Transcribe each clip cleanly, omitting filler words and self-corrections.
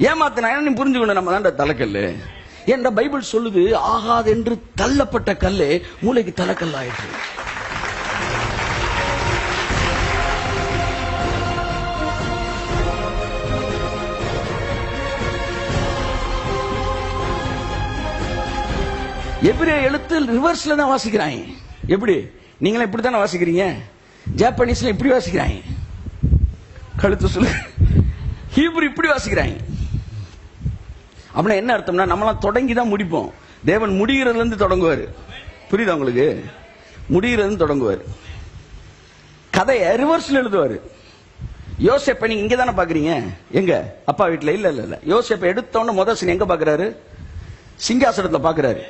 ஏமாத்தினா நீ புரிஞ்சுக்கணும், நம்ம தான் தலைக்கல்லு. என்ற பைபிள் சொல்லுது, ஆகாது என்று தள்ளப்பட்ட கல்லே மூளைக்கு தலைக்கல் ஆயிற்று. எபிரேய எழுத்து ரிவர்ஸ்ல தான் வாசிக்கிறாங்க. எப்படி? நீங்களே இப்படி தானே வாசிக்கிறீங்க. ஜாப்பனீஸ்ல இப்படி வாசிக்கிறாங்க, கழுத்து சொல்லு. ஹீப்ரு இப்படி வாசிக்கிறாங்க. அப்படின்னா என்ன அர்த்தம்னா, நம்மளாம் தொடங்கி தான் முடிப்போம். தேவன் முடிகிறதுல இருந்து தொடங்குவார். புரியுதா உங்களுக்கு? முடிகிறது இருந்து தொடங்குவார். கதையை ரிவர்ஸ்ல எழுதுவாரு. யோசேப்பை நீங்க இங்க தானே பாக்குறீங்க. எங்க அப்பா வீட்டுல? இல்ல இல்ல இல்ல. யோசேப்பை எடுத்தோன்னு முதல் சீன் எங்க பாக்குறாரு? சிங்காசனத்துல பாக்குறாரு.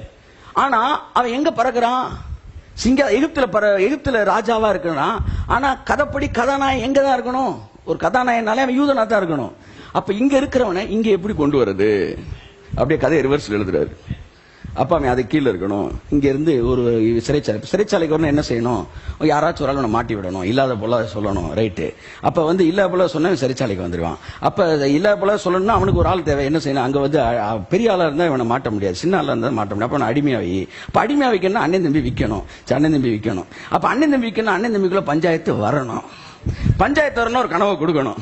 ஆனா அவன் எங்க பறக்குறான்? எகிப்துல ராஜாவா இருக்கணும். ஆனா கதைப்படி கதாநாயகன் எங்க தான் இருக்கணும்? ஒரு கதாநாயகனாலே அவன் யூதனா தான் இருக்கணும். அப்ப இங்க இருக்கிறவனை இங்க எப்படி கொண்டு வர்றது? அப்படியே கதையை ரிவர்ஸ்ல எழுதுறாரு. அப்ப அவன் அது கீழே இருக்கணும். இங்க இருந்து ஒரு சிறைச்சாலைக்கு வரணும். என்ன செய்யணும்? யாராச்சும் ஒரு ஆள் மாட்டி விடணும், இல்லாத போல சொல்லணும். ரைட்டு. அப்ப இல்லாத போல சொன்ன சிறைச்சாலைக்கு வந்துருவான். அப்ப இல்லாத போல சொல்லணும்னா அவனுக்கு ஒரு ஆள் தேவை. என்ன செய்யணும்? அங்க பெரிய ஆளா இருந்தா இவனை மாட்ட முடியாது, சின்ன ஆளா இருந்தா மாட்ட முடியாது. அப்ப அடிமையா வை. அப்ப அடிமையா வைக்கணும், அண்ணன் தம்பி விற்கணும். அண்ணன் தம்பி விற்கணும். அப்ப அண்ணன் தம்பி விற்கணும். அண்ணன் தம்பிக்குள்ள பஞ்சாயத்து வரணும். பஞ்சாயத்து வரணும். ஒரு கனவை கொடுக்கணும்.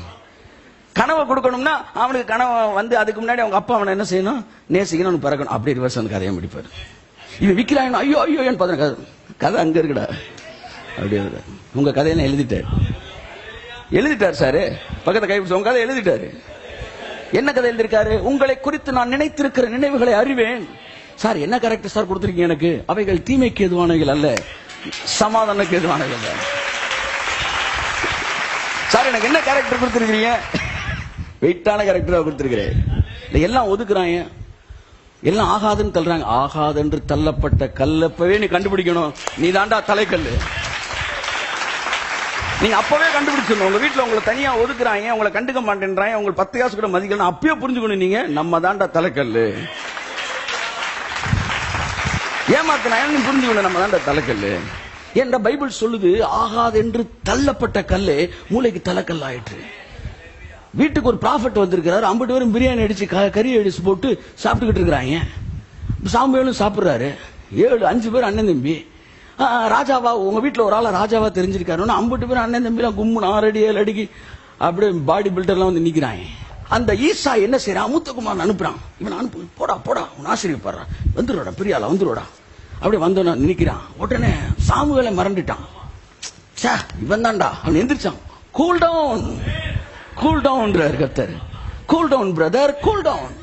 கனவை கொடுக்கணும்னா அவனுக்கு கனவை அதுக்கு முன்னாடி அவங்க அப்பா அவனை என்ன செய்யணும்? நேசிக்கணும், அவனுக்கு பறக்கணும். அப்படி ரிவர்ஸ் கதையை முடிப்பாரு. இவன் விற்கிறான். ஐயோ ஐயோ பார்த்தா கதை அங்க இருக்குடா. அப்படியே உங்க கதையெல்லாம் எழுதிட்டார் சாரு. பக்கத்தை கைப்பிடிச்சு உங்க கதை எழுதிட்டாரு. என்ன கதை எழுதிருக்காரு? உங்களை குறித்து நான் நினைத்திருக்கிற நினைவுகளை அறிவேன். சார் என்ன கரெக்ட் சார் கொடுத்திருக்கீங்க எனக்கு? அவைகள் தீமைக்கு எதுவானவைகள் அல்ல, சமாதானத்துக்கு எதுவானவைகள் அல்ல. சார் எனக்கு என்ன கேரக்டர் கொடுத்திருக்கீங்க? வெயிட்டான கேரக்டரா கொடுத்திருக்கிறேன். எல்லாம் ஒதுக்குறாங்க, எல்லாம் ஆகாதுன்னு தள்ளுறாங்க. ஆகாது என்று தள்ளப்பட்ட கல்லப்பவே நீ கண்டுபிடிக்கணும். நீ தாண்டா தலைக்கல்லு. நீங்க அப்பவே கண்டுபிடிச்சிடணும். உங்க வீட்டுல உங்களை தனியா ஒதுக்குறாங்க, உங்களை கண்டுக்க மாட்டேன்றாங்க, உங்களுக்கு 10 காசு கூட மதிக்கணும். அப்பயே புரிஞ்சுக்கணும், நீங்க நம்ம தாண்டா தலைக்கல்லு. ஏமாத்தினா நீ புரிஞ்சுக்கணும், நம்ம தாண்டா தலைக்கல்லு. என்ற பைபிள் சொல்லுது, ஆகாது என்று தள்ளப்பட்ட கல்லே மூளைக்கு தலைக்கல் ஆயிற்று. வீட்டுக்கு ஒரு ப்ராஃபட் வந்திருக்கிறாரு. 50 பேரும் பிரியாணி அடிச்சு கறி அடிச்சு போட்டு சாப்பிட்டுக்கிட்டு இருக்கிறாங்க. சாம்பியலும் சாப்பிடுறாரு. 5 பேர் அண்ணன் தம்பி. ராஜாவா உங்க வீட்டுல ஒரு ஆளா ராஜாவா தெரிஞ்சிருக்காரு. 50 பேர் அண்ணன் தம்பி எல்லாம் கும்பு 6 அடி 7 அடிக்கு அப்படியே பாடி பில்டர்லாம் வந்து நிக்கிறாங்க. அந்த ஈசா என்ன செய்யறான்? மூத்தகுமார் அனுப்புறான். இவன் அனுப்பு, போடா போடா, உன் ஆசிரியப்படுறான், வந்துருடா பெரிய ஆளா வந்துருடா. அப்படியே வந்தோன்னு நினைக்கிறான். உடனே சாமுவேலை மறந்துட்டான். இவன் தான்டா. அவன் எந்திரிச்சான். கூல் டவுன், கூல் டவுன் கர்த்தர். Cool down brother, cool down.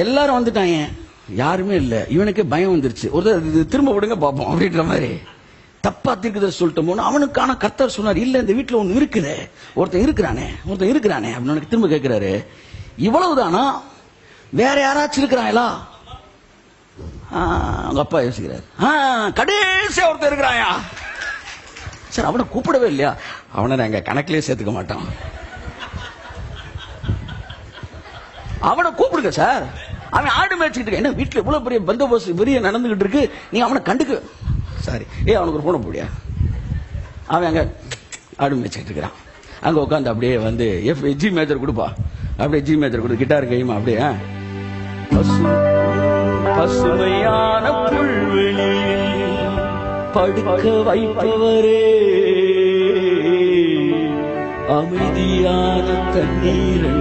எல்லாரும் வந்துட்டாங்க, யாருமே இல்ல. இவனுக்கு பயம் வந்துருச்சு. ஒரு திரும்ப விடுங்க பாப்போம் அப்படின்ற மாதிரி தப்பா தீர்க்குத சொல்லிட்டு போன. அவனுக்கான கர்த்தர் சொன்னார், இல்ல இந்த வீட்டுல ஒண்ணு இருக்குது, ஒருத்தன் இருக்கிறானே அப்படின்னு திரும்ப கேட்கிறாரு. இவ்வளவுதானா? வேற யாராச்சும் இருக்கிறாங்களா? அவங்க அப்பா யோசிக்கிறாரு. கடைசியா ஒருத்தர் இருக்கிறாயா? சார் அவனை கூப்பிடவே இல்லையா? அவனை நாங்க கணக்கிலேயே சேர்த்துக்க மாட்டோம். அவனை கூப்பிடுங்க சார். அவன் ஆடு மேய்ச்சிக்கிட்டு இருக்க. என்ன வீட்டுல இவ்வளவு பெரிய பந்தோபஸ்து பெரிய நடந்துகிட்டு இருக்கு, நீங்க அவனை கண்டுக்க. சாரி, அவனுக்கு ஒரு போன போடியா. அவன் அங்க ஆடு மேய்ச்சிக்கிட்டு இருக்கிறான். அங்க உட்காந்து அப்படியே ஜி மேஜர் கொடுப்பா. அப்படியே ஜி மேஜர் கொடு, கிட்டார் கையுமா அப்படியே. பசுமையான புல்வெளியில் படுக்க வைப்பவரே, அமைதியான தண்ணீரை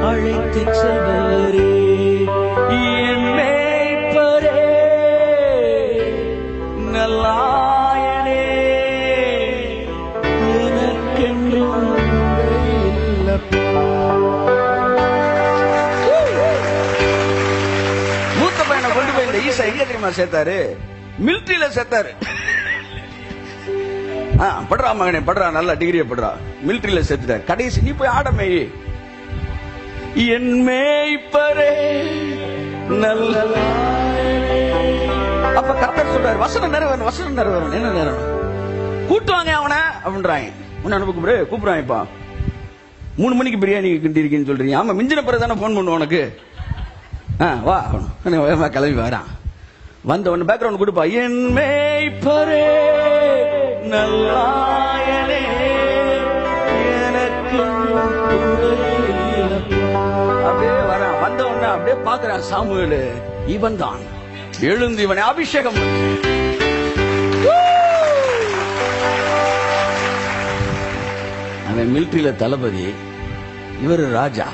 அழைத்து செல்வரே, என் மேய்ப்பரே, நல்லாயனே, எனக்கென்றும் மூத்த பையனை கொண்டு போய் இந்த ஈசா எங்க தெரியுமா சேர்த்தாரு? மிலிட்டரியில சேர்த்தாரு. படுறா மகனே படுறா, நல்ல டிகிரியை படுறா. மிலிட்டரியில சேர்த்துட்டாரு. கடைசி நீ போய் ஆட மேய், என் மேய்ப்பரே நல்ல. அப்ப கர்த்தர் சொல்றாரு, வசனம் நிறைவேறும். என்ன நேரம்? கூட்டுவாங்க அவனை அப்படின்றாங்க. உன்ன கூப்பிடுறாங்கப்பா. 3 மணிக்கு பிரியாணி கிண்டி இருக்கீன்னு சொல்றீங்க. ஆமா, மிஞ்சின பிறகு தானே போன் பண்ணுவோம் உனக்கு. வா கிளம்பி வரான். வந்த உடனே பேக்ரவுண்ட் கொடுப்பா. என் மேய்ப்பரே நல்லாயனே, எனக்கு அவன் அப்படியே பாக்குறான், சாமுவேல் இவன் தான், எழுந்து இவனை அபிஷேகம் பண்ணு. அவன் மிலிட்டரியில தளபதி, இவர் ராஜா.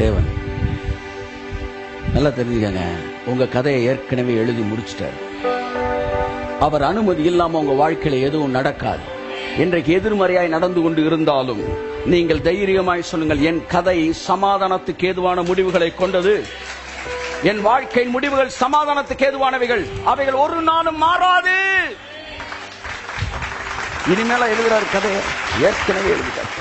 தேவன் நல்லா தெரிஞ்சுக்கங்க, உங்க கதையை ஏற்கனவே எழுதி முடிச்சிட்டார். அவர் அனுமதி இல்லாம உங்க வாழ்க்கையில எதுவும் நடக்காது. இன்றைக்கு எதிர்மறையாய் நடந்து கொண்டு இருந்தாலும் நீங்கள் தைரியமாய் சொல்லுங்கள், என் கதை சமாதானத்துக்கு ஏதுவான முடிவுகளை கொண்டது. என் வாழ்க்கையின் முடிவுகள் சமாதானத்துக்கு ஏதுவானவைகள், அவைகள் ஒரு நாளும் மாறாது. இனிமேல எழுதுறாரு கதையை, ஏற்கனவே எழுதுறார்.